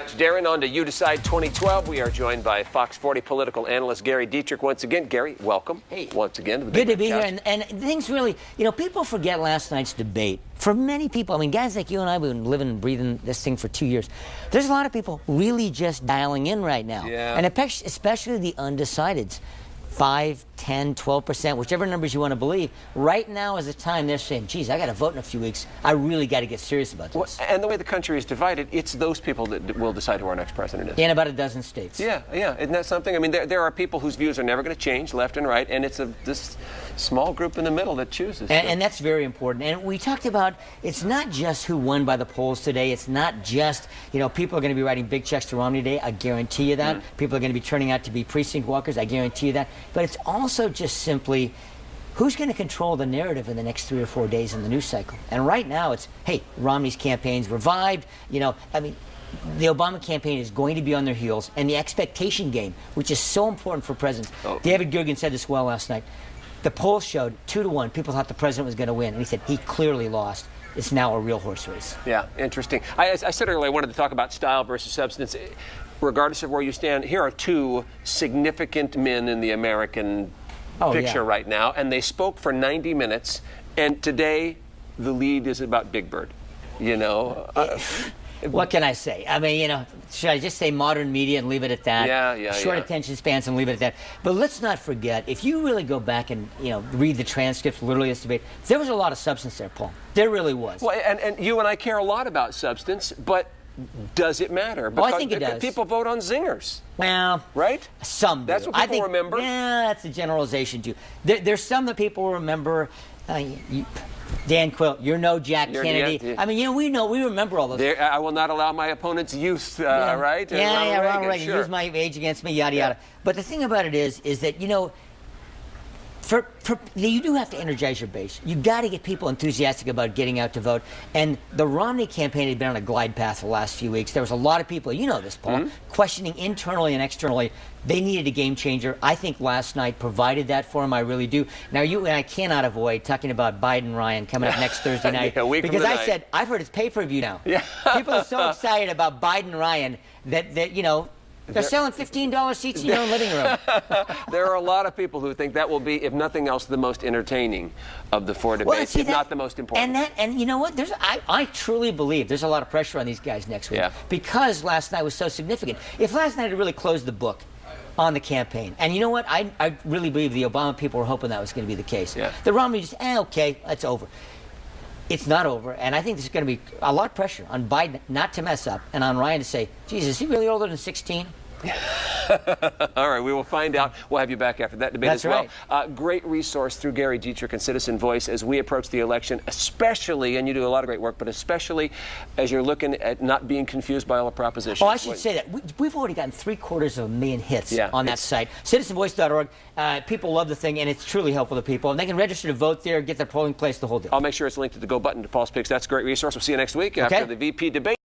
Darren, on to You Decide 2012. We are joined by Fox 40 political analyst Gary Dietrich once again. Gary, welcome. Hey. Once again. To the Good to be here. And things really, people forget last night's debate. For many people, I mean, guys like you and I, we've been living and breathing this thing for 2 years. There's a lot of people really just dialing in right now. Yeah. And especially the undecideds. 5, 10, 12%, whichever numbers you want to believe. Right now is the time they're saying, geez, I got to vote in a few weeks. I really got to get serious about this. Well, and the way the country is divided, it's those people that will decide who our next president is. In about a dozen states. Yeah. Isn't that something? I mean, there are people whose views are never going to change, left and right, and it's this small group in the middle that chooses. And that's very important. And we talked about, it's not just who won by the polls today. It's not just, people are going to be writing big checks to Romney today. I guarantee you that. People are going to be turning out to be precinct walkers. I guarantee you that. But it's also just simply who's going to control the narrative in the next 3 or 4 days in the news cycle. And right now it's, hey, Romney's campaign's revived. The Obama campaign is going to be on their heels. And the expectation game, which is so important for presidents. Oh. David Gergen said this well last night. The polls showed 2-1. People thought the president was going to win. And he said he clearly lost. It's now a real horse race. Yeah, interesting. I said earlier I wanted to talk about style versus substance. Regardless of where you stand, here are two significant men in the American picture right now, and they spoke for 90 minutes, and today the lead is about Big Bird. What can I say? I mean, should I just say modern media and leave it at that? Yeah. Short attention spans and leave it at that. But let's not forget, if you really go back and, read the transcripts, literally this debate, there was a lot of substance there, Paul. There really was. Well, and you and I care a lot about substance, but does it matter? Because I think it does. People vote on zingers. Well, right? Some do. That's what people remember. Yeah, that's a generalization too. There's some that people remember. Dan Quill, you're no Jack Kennedy. Yeah. I mean, we remember all those. I will not allow my opponent's youth, right? Ronald Reagan. Sure. Use my age against me, yada yada. But the thing about it is that you do have to energize your base. You got to get people enthusiastic about getting out to vote. And the Romney campaign had been on a glide path for the last few weeks. There was a lot of people, this, Paul, questioning internally and externally. They needed a game changer. I think last night provided that for him. I really do. Now, you and I cannot avoid talking about Biden-Ryan coming up next Thursday night. Because I said, I've heard it's pay-per-view now. Yeah. People are so excited about Biden-Ryan that they're selling $15 seats in your own living room. There are a lot of people who think that will be, if nothing else, the most entertaining of the four debates, if not the most important. And you know what? I truly believe there's a lot of pressure on these guys next week because last night was so significant. If last night had really closed the book on the campaign, and you know what? I really believe the Obama people were hoping that was going to be the case. Yeah. The Romney just, okay, that's over. It's not over, and I think there's going to be a lot of pressure on Biden not to mess up and on Ryan to say, geez, is he really older than 16? All right, we will find out. We'll have you back after that debate as well. Right. Great resource through Gary Dietrich and Citizen Voice as we approach the election, especially, and you do a lot of great work, but especially as you're looking at not being confused by all the propositions. Oh, I should say that. We've already gotten 750,000 hits on that site. CitizenVoice.org. People love the thing, and it's truly helpful to people. And they can register to vote there, get their polling place, the whole deal. I'll make sure it's linked to the Go button to Paul's Picks. That's a great resource. We'll see you next week after the VP debate.